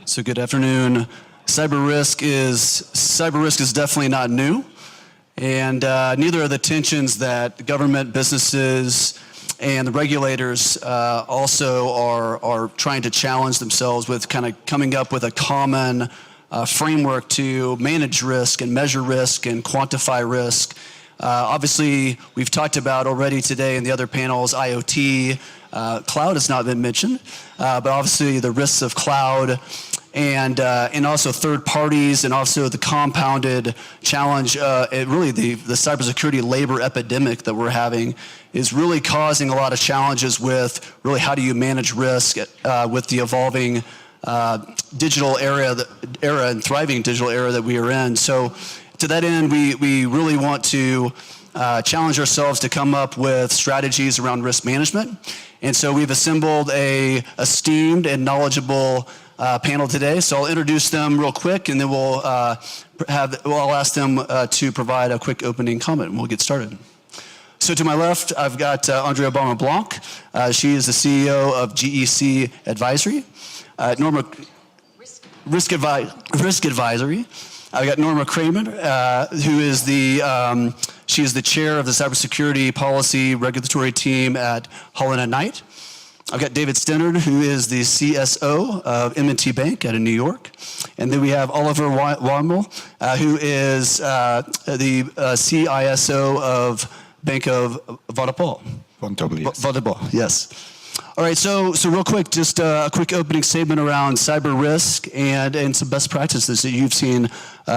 So good afternoon. Cyber risk is definitely not new, and neither are the tensions that government, businesses, and the regulators also are trying to challenge themselves with, kind of coming up with a common framework to manage risk and measure risk and quantify risk. Obviously, we've talked about already today in the other panels, IoT. Cloud has not been mentioned, but obviously the risks of cloud and also third parties, and also the compounded challenge, really the cybersecurity labor epidemic that we're having is really causing a lot of challenges with really how do you manage risk with the evolving digital era and thriving digital era that we are in. So to that end, we really want to challenge ourselves to come up with strategies around risk management. And so we've assembled a esteemed and knowledgeable panel today. So I'll introduce them real quick, and then I'll ask them to provide a quick opening comment, and we'll get started. So to my left, I've got Andrea Baumer-Blanc. She is the CEO of GEC Advisory. Risk Advisory. I've got Norma Kramer, who is she is the chair of the cybersecurity policy regulatory team at Holland & Knight. I've got David Stennard, who is the CSO of M&T Bank out of New York. And then we have Oliver Wamel, who is the CISO of Bank of Vontobel. Vontobel, yes. All right, so real quick, just a quick opening statement around cyber risk and some best practices that you've seen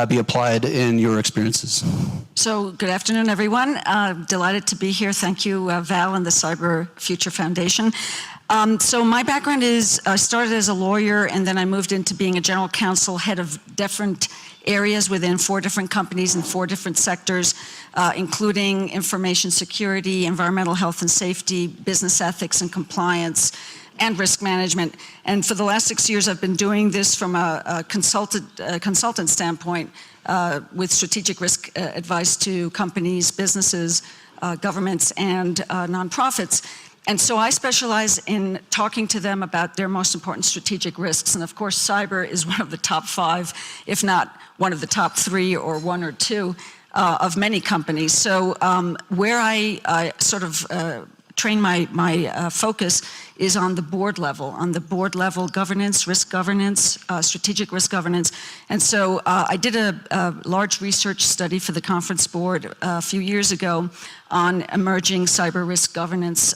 be applied in your experiences. So good afternoon, everyone. Delighted to be here. Thank you, Val and the Cyber Future Foundation. So my background is, I started as a lawyer, and then I moved into being a general counsel, head of different areas within 4 different companies in 4 different sectors, including information security, environmental health and safety, business ethics and compliance, and risk management. And for the last 6 years, I've been doing this from a consultant standpoint with strategic risk advice to companies, businesses, governments, and nonprofits. And so I specialize in talking to them about their most important strategic risks. And of course, cyber is one of the top 5, if not one of the top 3 or 1 or 2 of many companies. So where I sort of train my focus is on the board level governance, risk governance, strategic risk governance. And so I did a large research study for the conference board a few years ago on emerging cyber risk governance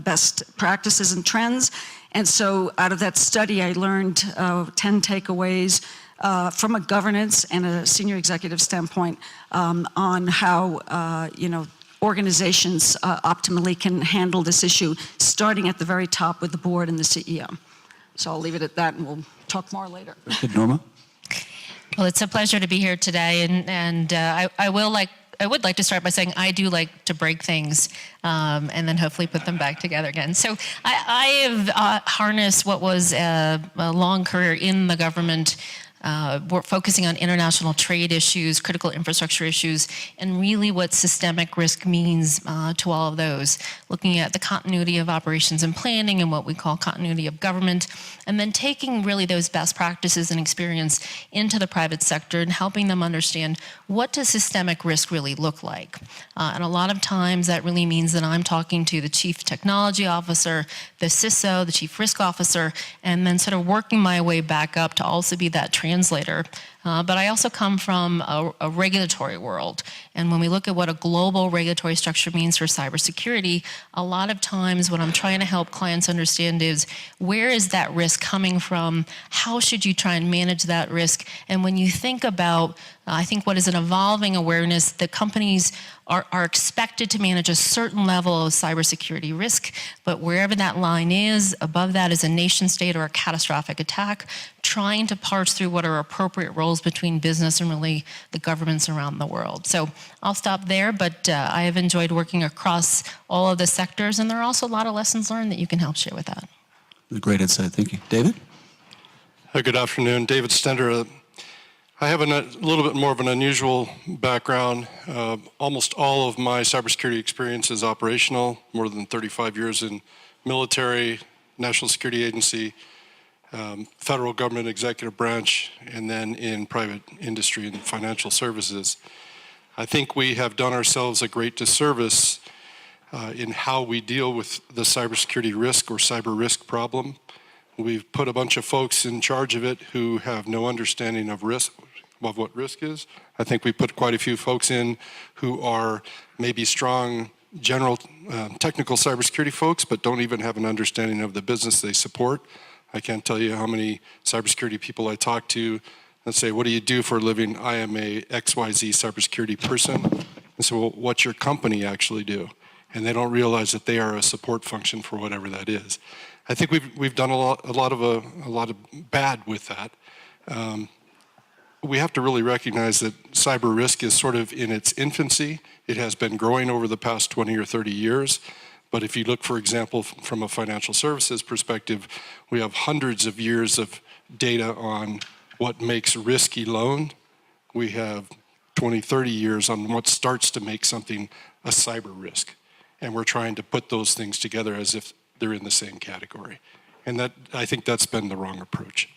best practices and trends. And so out of that study, I learned 10 takeaways from a governance and a senior executive standpoint on how, organizations optimally can handle this issue, starting at the very top with the board and the CEO. So I'll leave it at that, and we'll talk more later. Good, Norma. Well, it's a pleasure to be here today, and I would like to start by saying I do like to break things and then hopefully put them back together again. So I have harnessed what was a long career in the government. We're focusing on international trade issues, critical infrastructure issues, and really what systemic risk means to all of those. Looking at the continuity of operations and planning and what we call continuity of government, and then taking really those best practices and experience into the private sector and helping them understand what does systemic risk really look like. And a lot of times that really means that I'm talking to the chief technology officer, the CISO, the chief risk officer, and then sort of working my way back up to also be that translator. But I also come from a regulatory world. And when we look at what a global regulatory structure means for cybersecurity, a lot of times what I'm trying to help clients understand is where is that risk coming from? How should you try and manage that risk? And when you think about, I think what is an evolving awareness that companies are expected to manage a certain level of cybersecurity risk, but wherever that line is, above that is a nation state or a catastrophic attack, trying to parse through what are appropriate roles between business and really the governments around the world. So I'll stop there, but I have enjoyed working across all of the sectors, and there are also a lot of lessons learned that you can help share with that. Great insight, thank you. David? Good afternoon, David Stender. I have a little bit more of an unusual background. Almost all of my cybersecurity experience is operational, more than 35 years in military, national security agency, federal government executive branch, and then in private industry and financial services. I think we have done ourselves a great disservice in how we deal with the cybersecurity risk or cyber risk problem. We've put a bunch of folks in charge of it who have no understanding of risk, of what risk is. I think we put quite a few folks in who are maybe strong general technical cybersecurity folks, but don't even have an understanding of the business they support. I can't tell you how many cybersecurity people I talk to that say, what do you do for a living? I am a XYZ cybersecurity person. And so, well, what's your company actually do? And they don't realize that they are a support function for whatever that is. I think we've done a lot of bad with that. We have to really recognize that cyber risk is sort of in its infancy. It has been growing over the past 20 or 30 years. But if you look, for example, from a financial services perspective, we have hundreds of years of data on what makes risky loan. We have 20, 30 years on what starts to make something a cyber risk. And we're trying to put those things together as if they're in the same category. And that, I think that's been the wrong approach.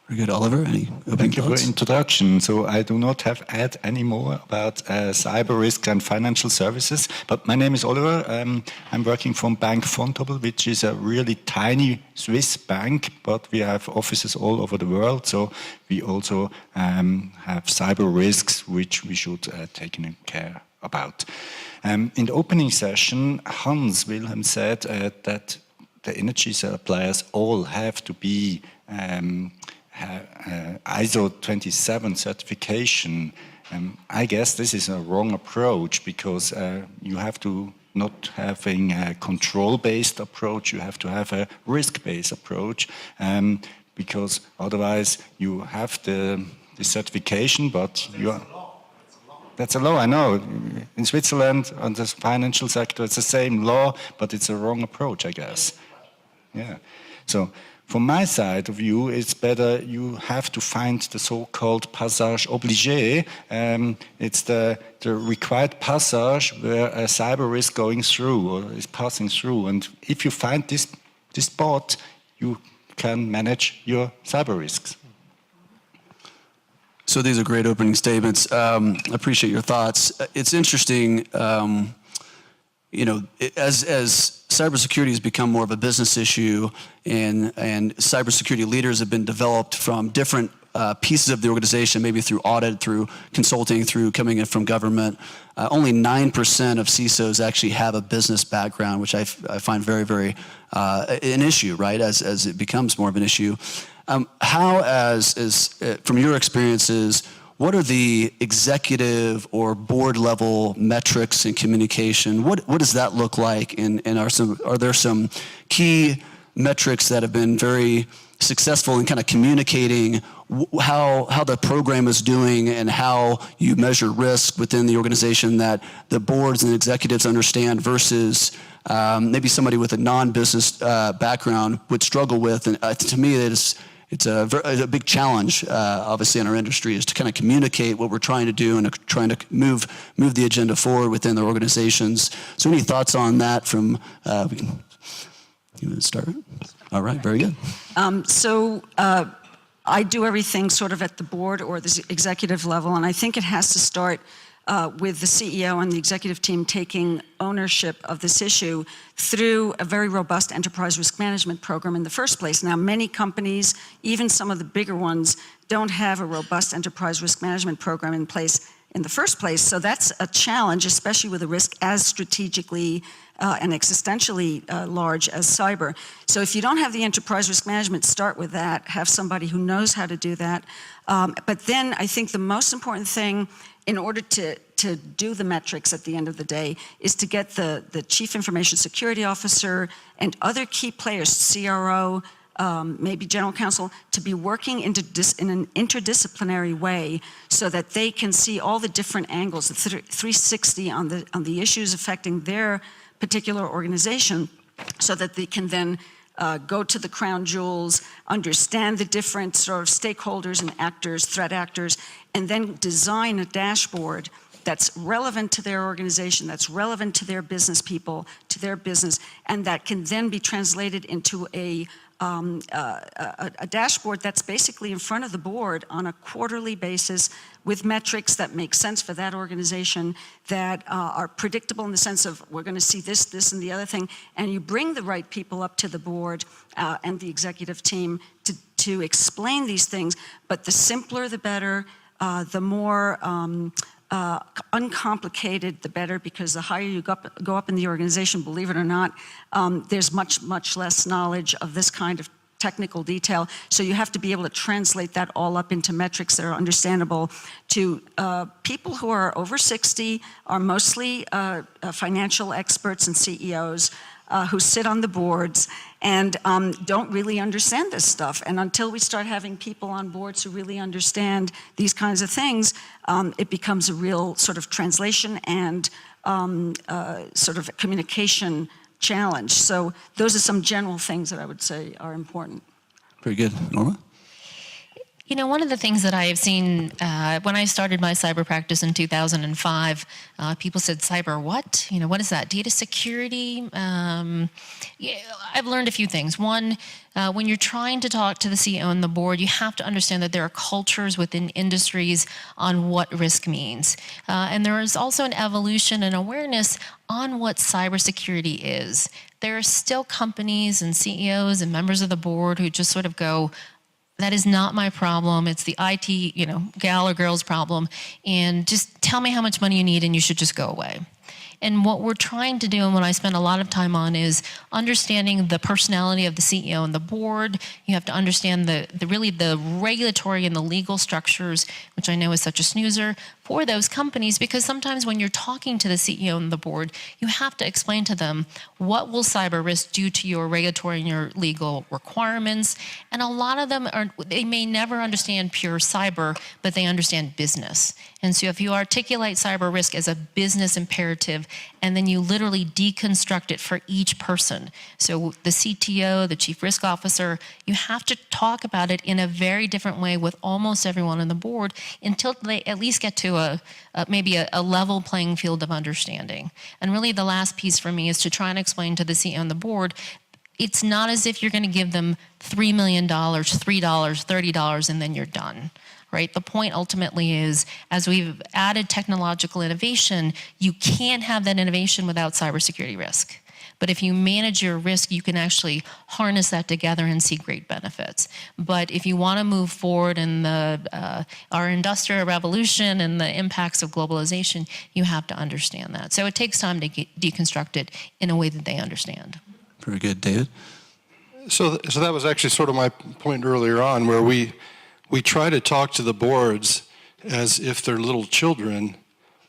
Very good. Oliver, any opening Thank you for thoughts? the introduction. So I do not have add any more about cyber risk and financial services. But my name is Oliver. I'm working from Bank Vontobel, which is a really tiny Swiss bank, but we have offices all over the world. So we also have cyber risks, which we should take care about. In the opening session, Hans Wilhelm said that the energy suppliers all have to be ISO 27 certification. I guess this is a wrong approach because you have to not having a control-based approach, you have to have a risk-based approach because otherwise you have the certification, but you are... That's a law, I know. In Switzerland, on the financial sector, it's the same law, but it's a wrong approach, I guess. Yeah. So from my side of view, it's better you have to find the so-called passage obligé. It's the required passage where a cyber risk going through or is passing through. And if you find this spot, you can manage your cyber risks. So these are great opening statements. I appreciate your thoughts. It's interesting, you know, as cybersecurity has become more of a business issue, and cybersecurity leaders have been developed from different pieces of the organization, maybe through audit, through consulting, through coming in from government. Only 9% of CISOs actually have a business background, which I find very, very an issue, right? As it becomes more of an issue. How, from your experiences, what are the executive or board level metrics in communication? What does that look like? And are there some key metrics that have been very successful in kind of communicating how the program is doing and how you measure risk within the organization that the boards and executives understand versus maybe somebody with a non-business background would struggle with? And to me, it's a big challenge, obviously, in our industry, is to kind of communicate what we're trying to do and trying to move the agenda forward within their organizations. So any thoughts on that from, you want to start? All right, very good. I do everything sort of at the board or the executive level, and I think it has to start with the CEO and the executive team taking ownership of this issue through a very robust enterprise risk management program in the first place. Now, many companies, even some of the bigger ones, don't have a robust enterprise risk management program in place in the first place. So that's a challenge, especially with a risk as strategically and existentially large as cyber. So if you don't have the enterprise risk management, start with that. Have somebody who knows how to do that. But then I think the most important thing in order to do the metrics at the end of the day is to get the Chief Information Security Officer and other key players, CRO, maybe General Counsel, to be working in an interdisciplinary way so that they can see all the different angles, the 360 on the issues affecting their particular organization, so that they can then go to the crown jewels, understand the different sort of stakeholders and actors, threat actors, and then design a dashboard that's relevant to their organization, that's relevant to their business people, to their business, and that can then be translated into a a dashboard that's basically in front of the board on a quarterly basis with metrics that make sense for that organization, that are predictable in the sense of we're going to see this, this, and the other thing, and you bring the right people up to the board and the executive team to explain these things. But the simpler, the better, the more uncomplicated, the better, because the higher you go up in the organization, believe it or not, there's much less knowledge of this kind of technical detail. So you have to be able to translate that all up into metrics that are understandable to people who are over 60, are mostly financial experts and CEOs who sit on the boards and don't really understand this stuff. And until we start having people on boards who really understand these kinds of things, it becomes a real sort of translation and sort of communication challenge. So those are some general things that I would say are important. Very good. Norma? You know, one of the things that I have seen when I started my cyber practice in 2005, people said, cyber what? You know, what is that? Data security? Yeah, I've learned a few things. One, when you're trying to talk to the CEO and the board, you have to understand that there are cultures within industries on what risk means. And there is also an evolution and awareness on what cybersecurity is. There are still companies and CEOs and members of the board who just sort of go, that is not my problem. It's the IT, you know, gal or girl's problem. And just tell me how much money you need and you should just go away. And what we're trying to do, and what I spend a lot of time on, is understanding the personality of the CEO and the board. You have to understand the really the regulatory and the legal structures, which I know is such a snoozer for those companies, because sometimes when you're talking to the CEO and the board, you have to explain to them what will cyber risk do to your regulatory and your legal requirements. And a lot of them they may never understand pure cyber, but they understand business. And so if you articulate cyber risk as a business imperative, and then you literally deconstruct it for each person. So the CTO, the chief risk officer, you have to talk about it in a very different way with almost everyone on the board until they at least get to maybe a level playing field of understanding. And really the last piece for me is to try and explain to the CEO and the board, it's not as if you're going to give them $3 million, $3, $30, and then you're done. Right? The point ultimately is, as we've added technological innovation, you can't have that innovation without cybersecurity risk. But if you manage your risk, you can actually harness that together and see great benefits. But if you want to move forward in our industrial revolution and the impacts of globalization, you have to understand that. So it takes time to deconstruct it in a way that they understand. Very good. David? So that was actually sort of my point earlier on, where we try to talk to the boards as if they're little children,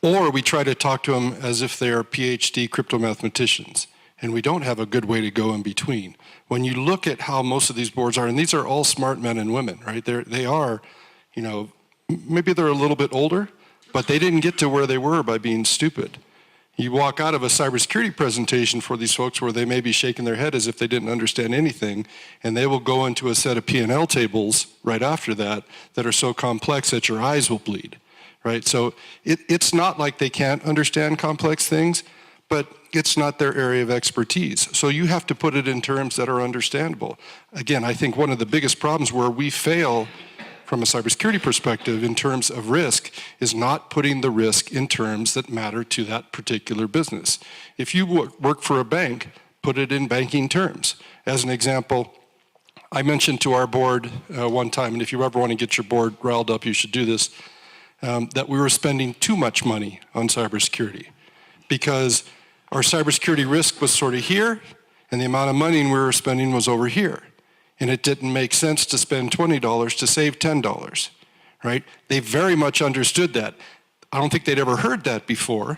or we try to talk to them as if they are PhD crypto mathematicians, and we don't have a good way to go in between. When you look at how most of these boards are, and these are all smart men and women, right? They are, you know, maybe they're a little bit older, but they didn't get to where they were by being stupid. You walk out of a cybersecurity presentation for these folks where they may be shaking their head as if they didn't understand anything, and they will go into a set of P&L tables right after that are so complex that your eyes will bleed, right? So it's not like they can't understand complex things, but it's not their area of expertise. So you have to put it in terms that are understandable. Again, I think one of the biggest problems where we fail from a cybersecurity perspective in terms of risk is not putting the risk in terms that matter to that particular business. If you work for a bank, put it in banking terms. As an example, I mentioned to our board one time, and if you ever want to get your board riled up, you should do this, that we were spending too much money on cybersecurity because our cybersecurity risk was sort of here, and the amount of money we were spending was over here. And it didn't make sense to spend $20 to save $10, right? They very much understood that. I don't think they'd ever heard that before,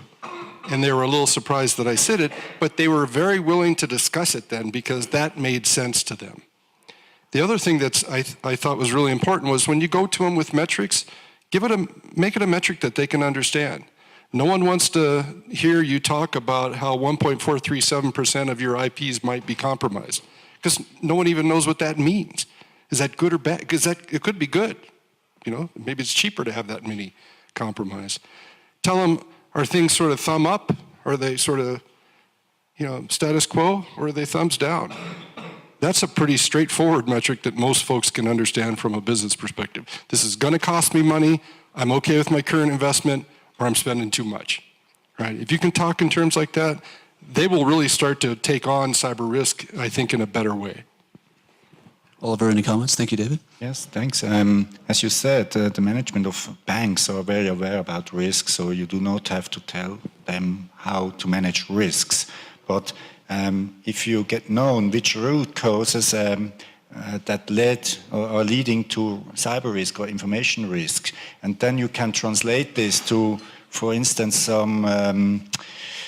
and they were a little surprised that I said it, but they were very willing to discuss it then because that made sense to them. The other thing that I thought was really important was when you go to them with metrics, make it a metric that they can understand. No one wants to hear you talk about how 1.437% of your IPs might be compromised, because no one even knows what that means. Is that good or bad? Because it could be good. You know, maybe it's cheaper to have that many compromised. Tell them, are things sort of thumb up? Or are they sort of, you know, status quo? Or are they thumbs down? That's a pretty straightforward metric that most folks can understand from a business perspective. This is going to cost me money. I'm okay with my current investment, or I'm spending too much, right? If you can talk in terms like that, they will really start to take on cyber risk, I think, in a better way. Oliver, any comments? Thank you, David. Yes, thanks. As you said, the management of banks are very aware about risk, so you do not have to tell them how to manage risks. But if you get known which root causes that led or are leading to cyber risk or information risk, and then you can translate this to, for instance, some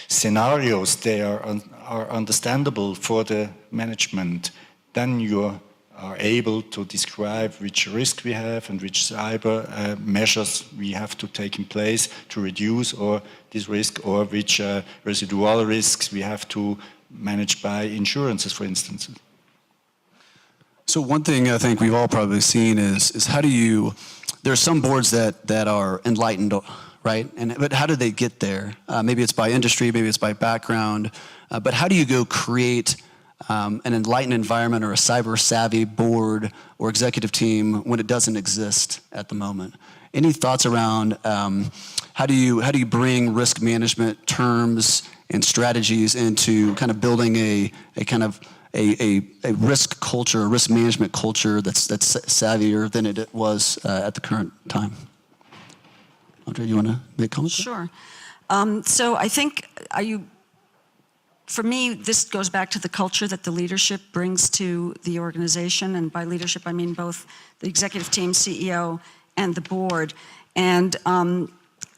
scenarios they are understandable for the management, then you are able to describe which risk we have and which cyber measures we have to take in place to reduce or this risk, or which residual risks we have to manage by insurances, for instance. So one thing I think we've all probably seen is how do you, there are some boards that are enlightened, right? But how do they get there? Maybe it's by industry, maybe it's by background, but how do you go create an enlightened environment or a cyber savvy board or executive team when it doesn't exist at the moment? Any thoughts around how do you bring risk management terms and strategies into kind of building a kind of a risk culture, a risk management culture that's savvier than it was at the current time? Andre, you want to make a comment? Sure. So I think for me, this goes back to the culture that the leadership brings to the organization. And by leadership, I mean both the executive team, CEO, and the board. And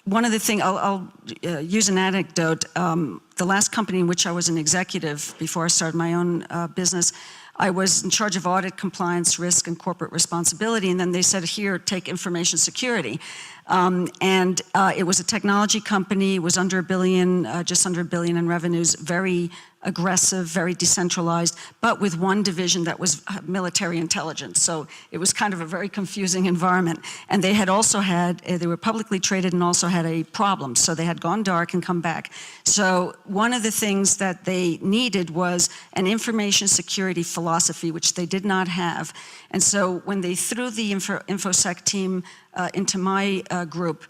one of the things, I'll use an anecdote. The last company in which I was an executive before I started my own business, I was in charge of audit, compliance, risk, and corporate responsibility. And then they said, here, take information security. It was a technology company. It was under $1 billion, just under $1 billion in revenues, very aggressive, very decentralized, but with one division that was military intelligence. So it was kind of a very confusing environment. And they had also had, they were publicly traded and also had a problem. So they had gone dark and come back. So one of the things that they needed was an information security philosophy, which they did not have. And so when they threw the InfoSec team into my group,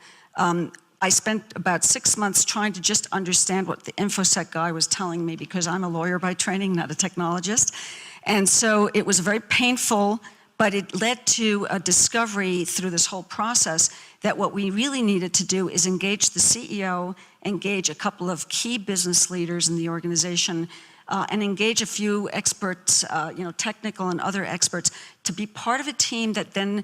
I spent about 6 months trying to just understand what the InfoSec guy was telling me, because I'm a lawyer by training, not a technologist. And so it was very painful, but it led to a discovery through this whole process that what we really needed to do is engage the CEO, engage a couple of key business leaders in the organization, and engage a few experts, technical and other experts, to be part of a team that then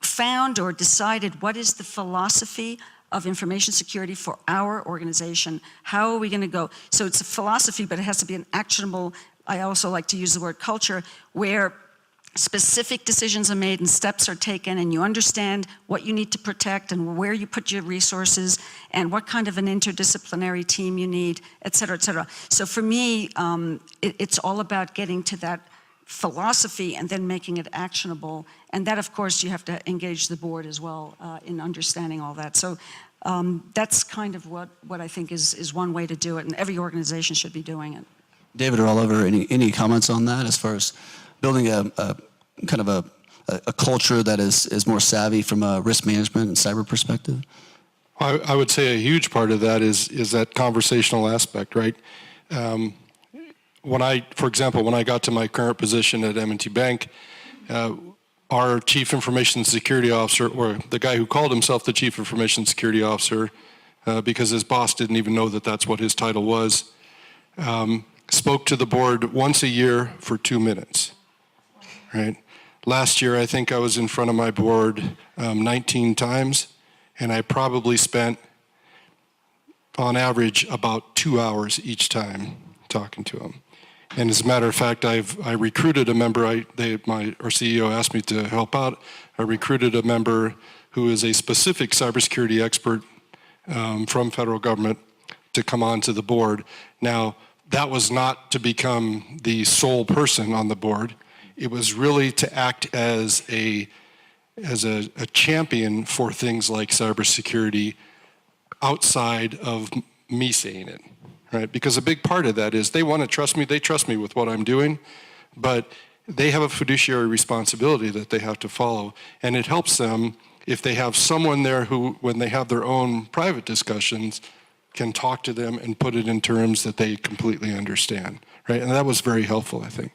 found or decided what is the philosophy of information security for our organization. How are we going to go? So it's a philosophy, but it has to be an actionable, I also like to use the word culture, where specific decisions are made and steps are taken, and you understand what you need to protect and where you put your resources and what kind of an interdisciplinary team you need, et cetera, et cetera. So for me, it's all about getting to that philosophy and then making it actionable. And that, of course, you have to engage the board as well in understanding all that. So that's kind of what I think is one way to do it, and every organization should be doing it. David or Oliver, any comments on that as far as building a kind of a culture that is more savvy from a risk management and cyber perspective? I would say a huge part of that is that conversational aspect, right? For example, when I got to my current position at M&T Bank, our Chief Information Security Officer, or the guy who called himself the Chief Information Security Officer, because his boss didn't even know that that's what his title was, spoke to the board once a year for 2 minutes, right? Last year, I think I was in front of my board 19 times, and I probably spent, on average, about 2 hours each time talking to him. And as a matter of fact, I recruited a member, our CEO asked me to help out. I recruited a member who is a specific cybersecurity expert from federal government to come onto the board. Now, that was not to become the sole person on the board. It was really to act as a champion for things like cybersecurity outside of me saying it. Right? Because a big part of that is they want to trust me. They trust me with what I'm doing, but they have a fiduciary responsibility that they have to follow, and it helps them if they have someone there who, when they have their own private discussions, can talk to them and put it in terms that they completely understand, right? And that was very helpful, I think.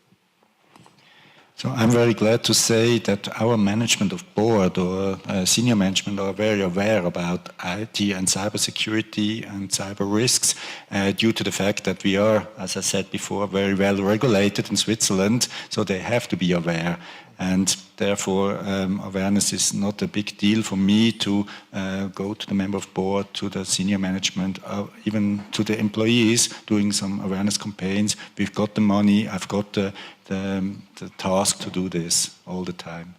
So I'm very glad to say that our management of board or senior management are very aware about IT and cybersecurity and cyber risks due to the fact that we are, as I said before, very well regulated in Switzerland, so they have to be aware. And therefore, awareness is not a big deal for me to go to the member of board, to the senior management, even to the employees, doing some awareness campaigns. We've got the money, I've got the task to do this all the time.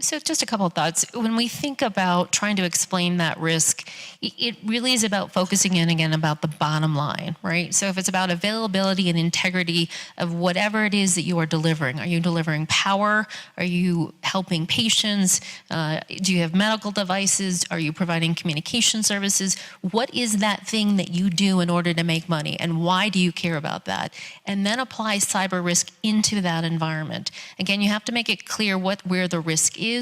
So just a couple of thoughts. When we think about trying to explain that risk, it really is about focusing in again about the bottom line, right? So if it's about availability and integrity of whatever it is that you are delivering, are you delivering power? Are you helping patients? Do you have medical devices? Are you providing communication services? What is that thing that you do in order to make money, and why do you care about that? And then apply cyber risk into that environment. Again, you have to make it clear where the risk is,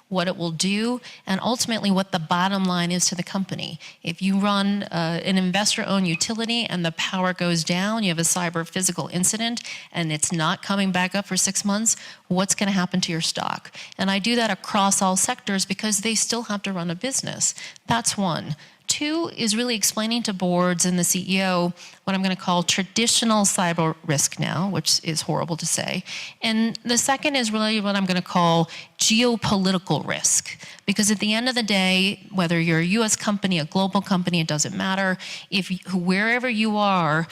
what it will do, and ultimately what the bottom line is to the company. If you run an investor-owned utility and the power goes down, you have a cyber physical incident, and it's not coming back up for 6 months, what's going to happen to your stock? And I do that across all sectors because they still have to run a business. That's one. Two is really explaining to boards and the CEO what I'm going to call traditional cyber risk now, which is horrible to say. And the second is really what I'm going to call geopolitical risk. Because at the end of the day, whether you're a US company, a global company, it doesn't matter. If wherever you are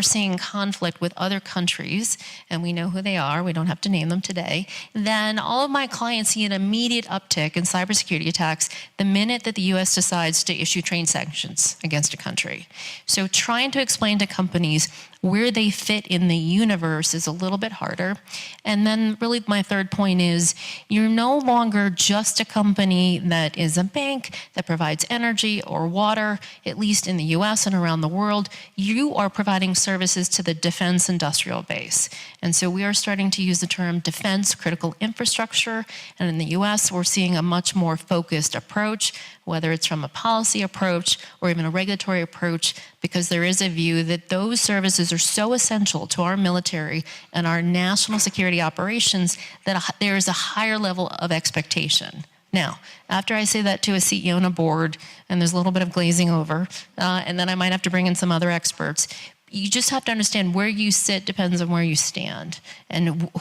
seeing conflict with other countries, and we know who they are, we don't have to name them today, then all of my clients see an immediate uptick in cybersecurity attacks the minute that the US decides to issue trade sanctions against a country. So trying to explain to companies where they fit in the universe is a little bit harder. And then really my third point is you're no longer just a company that is a bank that provides energy or water, at least in the US and around the world. You are providing services to the defense industrial base. And so we are starting to use the term defense critical infrastructure. And in the US, we're seeing a much more focused approach, whether it's from a policy approach or even a regulatory approach, because there is a view that those services are so essential to our military and our national security operations that there is a higher level of expectation. Now, after I say that to a CEO and a board, and there's a little bit of glazing over, and then I might have to bring in some other experts, you just have to understand where you sit depends on where you stand, and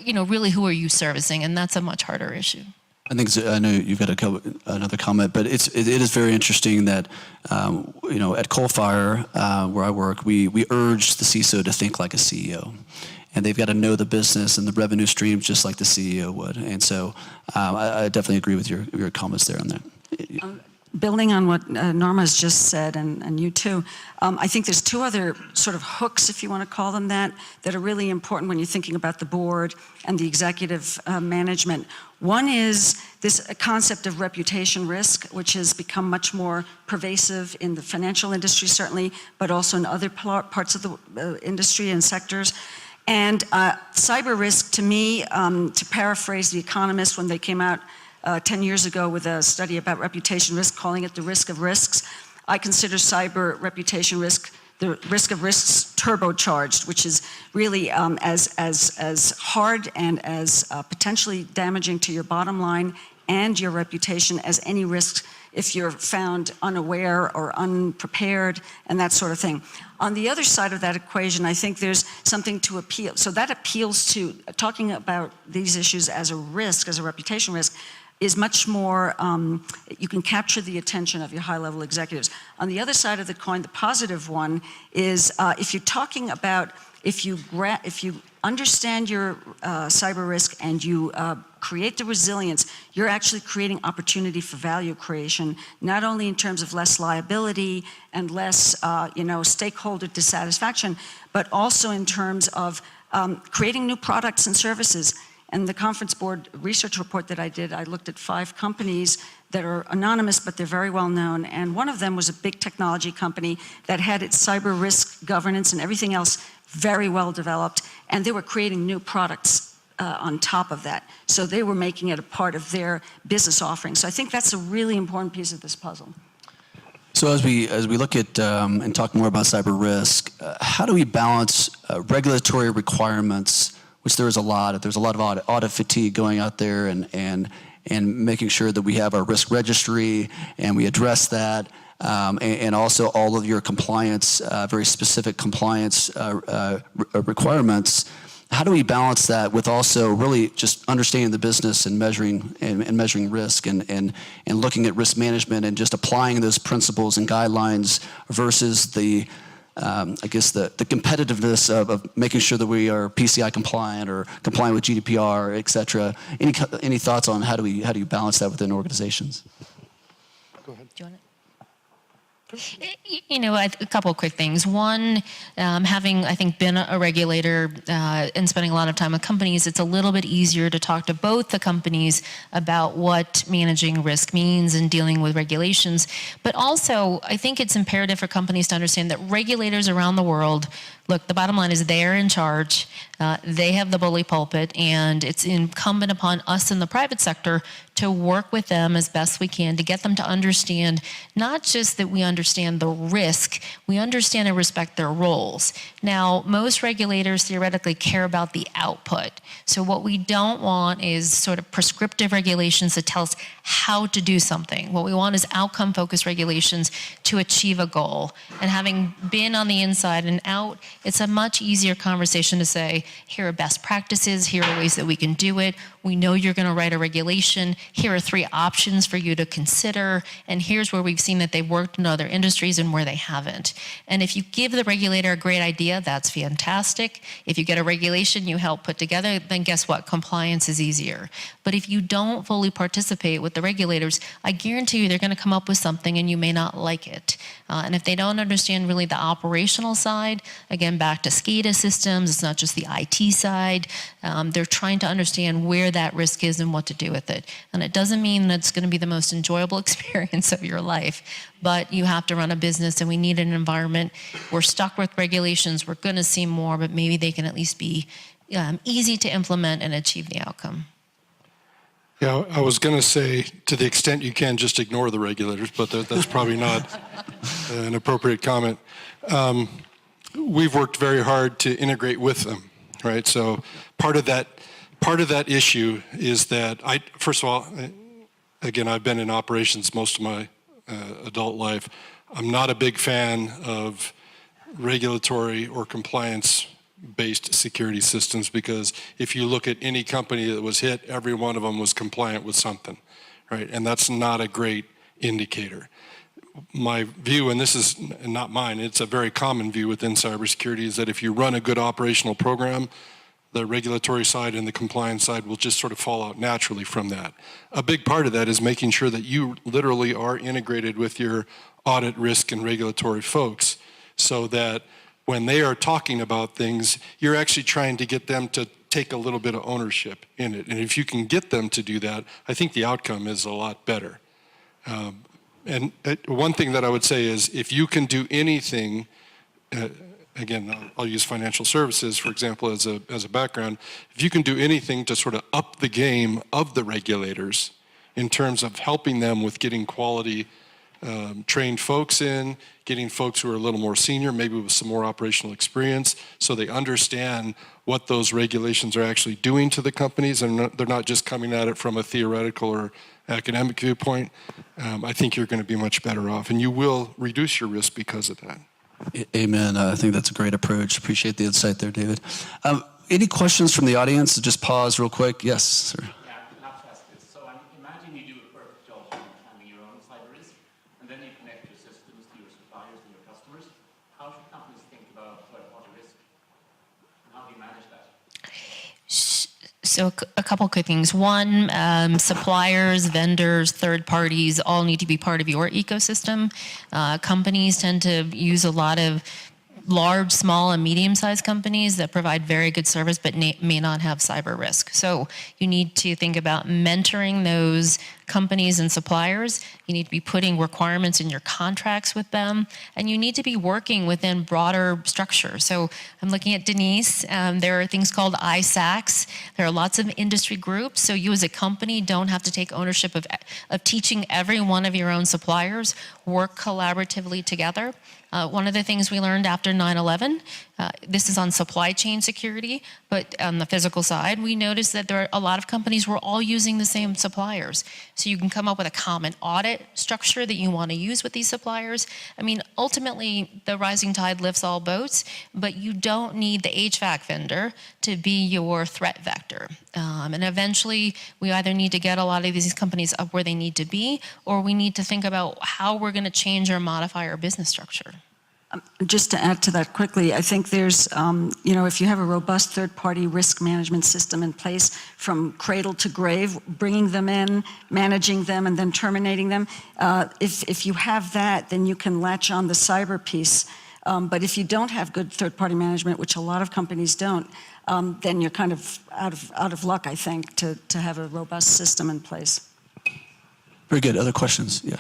really who are you servicing, and that's a much harder issue. I know you've got another comment, but it is very interesting that at Coalfire, where I work, we urge the CISO to think like a CEO, and they've got to know the business and the revenue streams just like the CEO would. And so I definitely agree with your comments there on that. Building on what Norma's just said, and you too, I think there's two other sort of hooks, if you want to call them that are really important when you're thinking about the board and the executive management. One is this concept of reputation risk, which has become much more pervasive in the financial industry, certainly, but also in other parts of the industry and sectors. And cyber risk, to me, to paraphrase The Economist when they came out 10 years ago with a study about reputation risk, calling it the risk of risks. I consider cyber reputation risk the risk of risks turbocharged, which is really as hard and as potentially damaging to your bottom line and your reputation as any risk if you're found unaware or unprepared and that sort of thing. On the other side of that equation, I think there's something to appeal. So that appeals to talking about these issues as a risk, as a reputation risk, is much more, you can capture the attention of your high-level executives. On the other side of the coin, the positive one is if you're talking about, if you understand your cyber risk and you create the resilience, you're actually creating opportunity for value creation, not only in terms of less liability and less stakeholder dissatisfaction, but also in terms of creating new products and services. And the conference board research report that I did, I looked at 5 companies that are anonymous, but they're very well known. And one of them was a big technology company that had its cyber risk governance and everything else very well developed, and they were creating new products on top of that. So they were making it a part of their business offering. So I think that's a really important piece of this puzzle. So as we look at and talk more about cyber risk, how do we balance regulatory requirements, which there's a lot of audit fatigue going out there, and making sure that we have our risk registry and we address that, and also all of your compliance, very specific compliance requirements. How do we balance that with also really just understanding the business and measuring risk and looking at risk management and just applying those principles and guidelines versus the competitiveness of making sure that we are PCI compliant or compliant with GDPR, et cetera. Any thoughts on how do you balance that within organizations? Go ahead. Do you want it? You know, a couple of quick things. One, having, I think, been a regulator and spending a lot of time with companies, it's a little bit easier to talk to both the companies about what managing risk means and dealing with regulations. But also, I think it's imperative for companies to understand that regulators around the world, look, the bottom line is they're in charge. They have the bully pulpit, and it's incumbent upon us in the private sector to work with them as best we can to get them to understand not just that we understand the risk, we understand and respect their roles. Now, most regulators theoretically care about the output. So what we don't want is sort of prescriptive regulations that tell us how to do something. What we want is outcome-focused regulations to achieve a goal. And having been on the inside and out, it's a much easier conversation to say, here are best practices, here are ways that we can do it. We know you're going to write a regulation. Here are 3 options for you to consider. And here's where we've seen that they've worked in other industries and where they haven't. And if you give the regulator a great idea, that's fantastic. If you get a regulation you help put together, then guess what? Compliance is easier. But if you don't fully participate with the regulators, I guarantee you they're going to come up with something and you may not like it. And if they don't understand really the operational side, again, back to SCADA systems, it's not just the IT side. They're trying to understand where that risk is and what to do with it. And it doesn't mean that it's going to be the most enjoyable experience of your life, but you have to run a business and we need an environment. We're stuck with regulations. We're going to see more, but maybe they can at least be easy to implement and achieve the outcome. Yeah, I was going to say, to the extent you can, just ignore the regulators, but that's probably not an appropriate comment. We've worked very hard to integrate with them, right? So part of that issue is that first of all, again, I've been in operations most of my adult life. I'm not a big fan of regulatory or compliance-based security systems because if you look at any company that was hit, every one of them was compliant with something, right? And that's not a great indicator. My view, and this is not mine, it's a very common view within cybersecurity, is that if you run a good operational program, the regulatory side and the compliance side will just sort of fall out naturally from that. A big part of that is making sure that you literally are integrated with your audit, risk, and regulatory folks so that when they are talking about things, you're actually trying to get them to take a little bit of ownership in it. And if you can get them to do that, I think the outcome is a lot better. And one thing that I would say is if you can do anything, again, I'll use financial services, for example, as a background. If you can do anything to sort of up the game of the regulators in terms of helping them with getting quality trained folks in, getting folks who are a little more senior, maybe with some more operational experience, so they understand what those regulations are actually doing to the companies, and they're not just coming at it from a theoretical or academic viewpoint, I think you're going to be much better off, and you will reduce your risk because of that. Amen. I think that's a great approach. Appreciate the insight there, David. Any questions from the audience? Just pause real quick. Yes, sir. Yeah, I'd have to ask this. So imagine you do a perfect job of handling your own cyber risk, and then you connect your systems to your suppliers and your customers. How should companies think about what risk, and how do you manage that? So a couple quick things. One, suppliers, vendors, third parties all need to be part of your ecosystem. Companies tend to use a lot of large, small, and medium-sized companies that provide very good service but may not have cyber risk. So you need to think about mentoring those companies and suppliers. You need to be putting requirements in your contracts with them, and you need to be working within broader structure. So I'm looking at Denise. There are things called ISACs. There are lots of industry groups. So you as a company don't have to take ownership of teaching every one of your own suppliers. Work collaboratively together. One of the things we learned after 9/11, this is on supply chain security, but on the physical side, we noticed that there are a lot of companies were all using the same suppliers. So you can come up with a common audit structure that you want to use with these suppliers. I mean, ultimately, the rising tide lifts all boats, but you don't need the HVAC vendor to be your threat vector. And eventually, we either need to get a lot of these companies up where they need to be, or we need to think about how we're going to change or modify our business structure. Just to add to that quickly, I think there's, if you have a robust third-party risk management system in place from cradle to grave, bringing them in, managing them, and then terminating them, if you have that, then you can latch on the cyber piece. But if you don't have good third-party management, which a lot of companies don't, then you're kind of out of luck, I think, to have a robust system in place. Very good. Other questions? Yeah.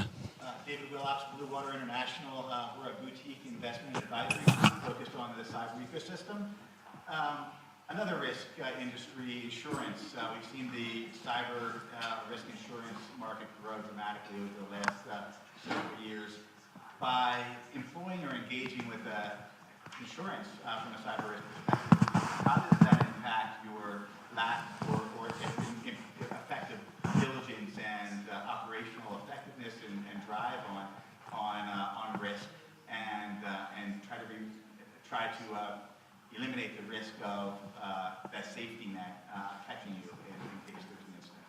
David Willops, Blue Water International. We're a boutique investment advisory group focused on the cyber ecosystem. Another risk industry, insurance. We've seen the cyber risk insurance market grow dramatically over the last several years. By employing or engaging with insurance from a cyber risk perspective, how does that impact your lack or effective diligence and operational effectiveness and drive on risk and try to eliminate the risk of that safety net catching you in case there's an incident?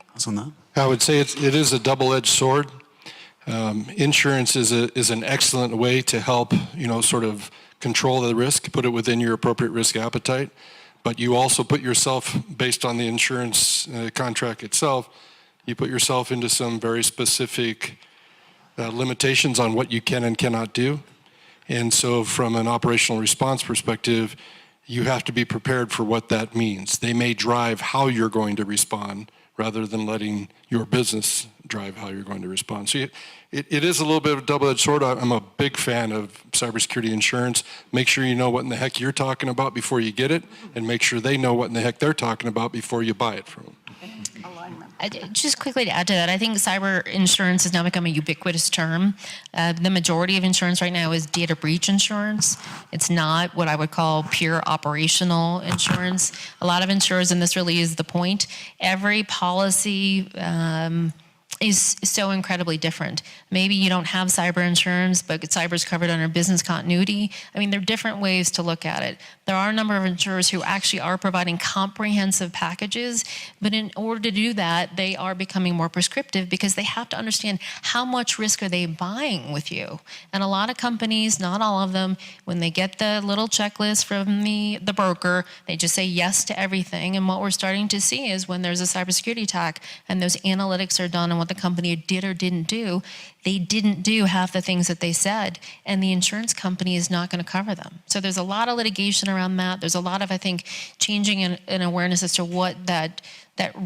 Thoughts on that? I would say it is a double-edged sword. Insurance is an excellent way to help, sort of control the risk, put it within your appropriate risk appetite. But you also put yourself, based on the insurance contract itself, you put yourself into some very specific limitations on what you can and cannot do. And so from an operational response perspective, you have to be prepared for what that means. They may drive how you're going to respond rather than letting your business drive how you're going to respond. So it is a little bit of a double-edged sword. I'm a big fan of cybersecurity insurance. Make sure you know what in the heck you're talking about before you get it, and make sure they know what in the heck they're talking about before you buy it from them. Just quickly to add to that, I think cyber insurance has now become a ubiquitous term. The majority of insurance right now is data breach insurance. It's not what I would call pure operational insurance. A lot of insurers, and this really is the point, every policy is so incredibly different. Maybe you don't have cyber insurance, but cyber is covered under business continuity. I mean, there are different ways to look at it. There are a number of insurers who actually are providing comprehensive packages, but in order to do that, they are becoming more prescriptive because they have to understand how much risk are they buying with you. And a lot of companies, not all of them, when they get the little checklist from the broker, they just say yes to everything. And what we're starting to see is when there's a cybersecurity attack and those analytics are done on what the company did or didn't do, they didn't do half the things that they said, and the insurance company is not going to cover them. So there's a lot of litigation around that. There's a lot of, I think, changing in awareness as to what that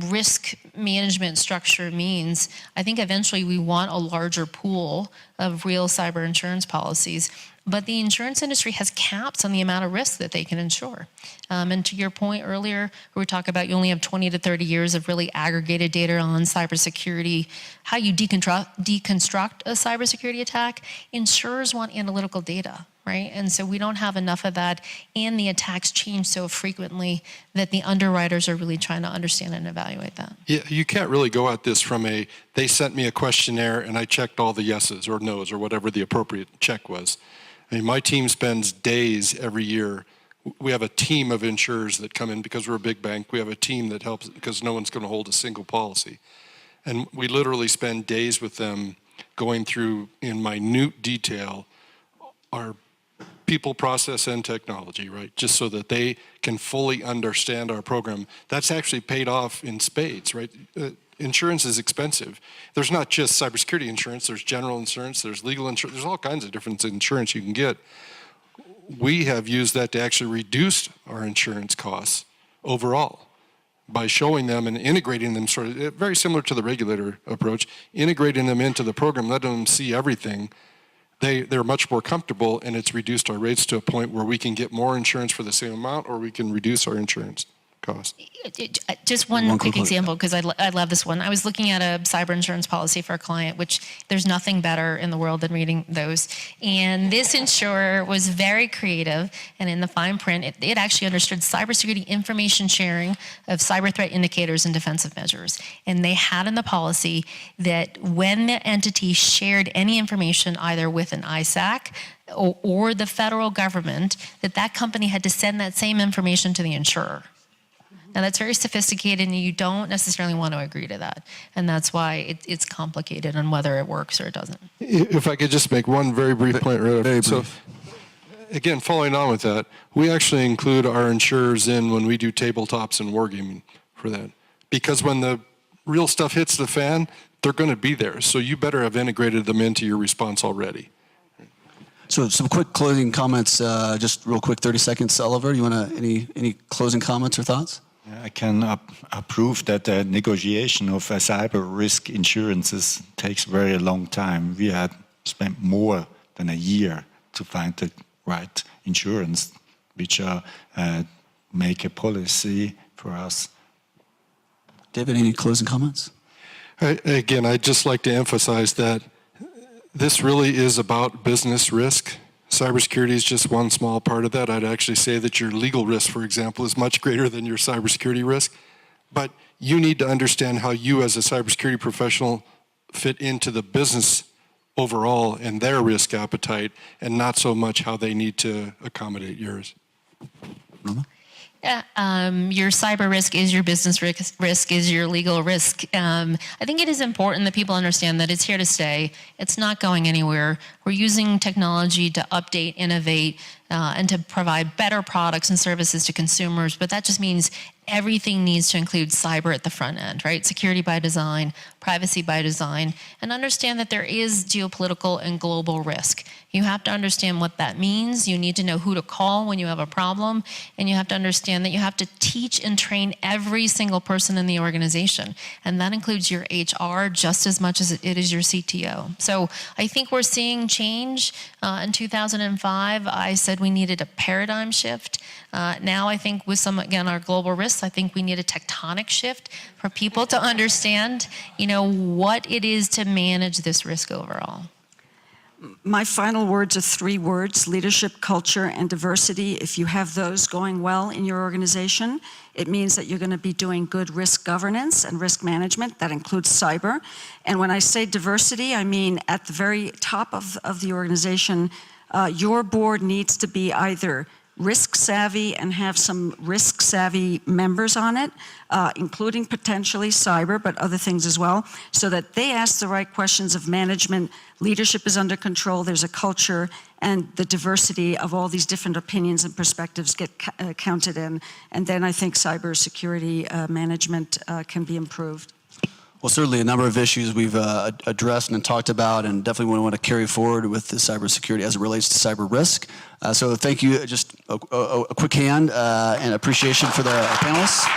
risk management structure means. I think eventually we want a larger pool of real cyber insurance policies, but the insurance industry has caps on the amount of risk that they can insure. And to your point earlier, where we talk about you only have 20 to 30 years of really aggregated data on cybersecurity, how you deconstruct a cybersecurity attack, insurers want analytical data, right? And so we don't have enough of that, and the attacks change so frequently that the underwriters are really trying to understand and evaluate that. Yeah, you can't really go at this from they sent me a questionnaire and I checked all the yeses or nos or whatever the appropriate check was. I mean, my team spends days every year. We have a team of insurers that come in because we're a big bank. We have a team that helps because no one's going to hold a single policy. And we literally spend days with them going through in minute detail our people, process, and technology, right? Just so that they can fully understand our program. That's actually paid off in spades, right? Insurance is expensive. There's not just cybersecurity insurance, there's general insurance, there's legal insurance, there's all kinds of different insurance you can get. We have used that to actually reduce our insurance costs overall by showing them and integrating them, sort of very similar to the regulator approach, integrating them into the program, letting them see everything, they're much more comfortable, and it's reduced our rates to a point where we can get more insurance for the same amount, or we can reduce our insurance cost. Just one quick example, because I love this one. I was looking at a cyber insurance policy for a client, which there's nothing better in the world than reading those. And this insurer was very creative, and in the fine print, it actually understood cybersecurity information sharing of cyber threat indicators and defensive measures. And they had in the policy that when the entity shared any information either with an ISAC or the federal government, that company had to send that same information to the insurer. Now, that's very sophisticated, and you don't necessarily want to agree to that. And that's why it's complicated on whether it works or it doesn't. If I could just make one very brief point. Right? So, again, following on with that, we actually include our insurers in when we do tabletops and wargaming for that. Because when the real stuff hits the fan, they're going to be there. So you better have integrated them into your response already. So some quick closing comments, just real quick, 30 seconds. Oliver, you want to, any closing comments or thoughts? I can approve that the negotiation of cyber risk insurances takes a very long time. We had spent more than a year to find the right insurance, which make a policy for us. David, any closing comments? Again, I'd just like to emphasize that this really is about business risk. Cybersecurity is just one small part of that. I'd actually say that your legal risk, for example, is much greater than your cybersecurity risk. But you need to understand how you as a cybersecurity professional fit into the business overall and their risk appetite, and not so much how they need to accommodate yours. Your cyber risk is your business risk is your legal risk. I think it is important that people understand that it's here to stay. It's not going anywhere. We're using technology to update, innovate, and to provide better products and services to consumers, but that just means everything needs to include cyber at the front end, right? Security by design, privacy by design, and understand that there is geopolitical and global risk. You have to understand what that means. You need to know who to call when you have a problem, and you have to understand that you have to teach and train every single person in the organization, and that includes your HR just as much as it is your CTO. So I think we're seeing change. In 2005, I said we needed a paradigm shift. Now I think with some, again, our global risks, I think we need a tectonic shift for people to understand, what it is to manage this risk overall. My final words are 3 words: leadership, culture, and diversity. If you have those going well in your organization, it means that you're going to be doing good risk governance and risk management. That includes cyber. And when I say diversity, I mean at the very top of the organization, your board needs to be either risk savvy and have some risk savvy members on it, including potentially cyber, but other things as well, so that they ask the right questions of management. Leadership is under control, there's a culture, and the diversity of all these different opinions and perspectives get counted in. And then I think cybersecurity management can be improved. Well, certainly a number of issues we've addressed and talked about, and definitely want to carry forward with the cybersecurity as it relates to cyber risk. So thank you. Just a quick hand and appreciation for the panelists.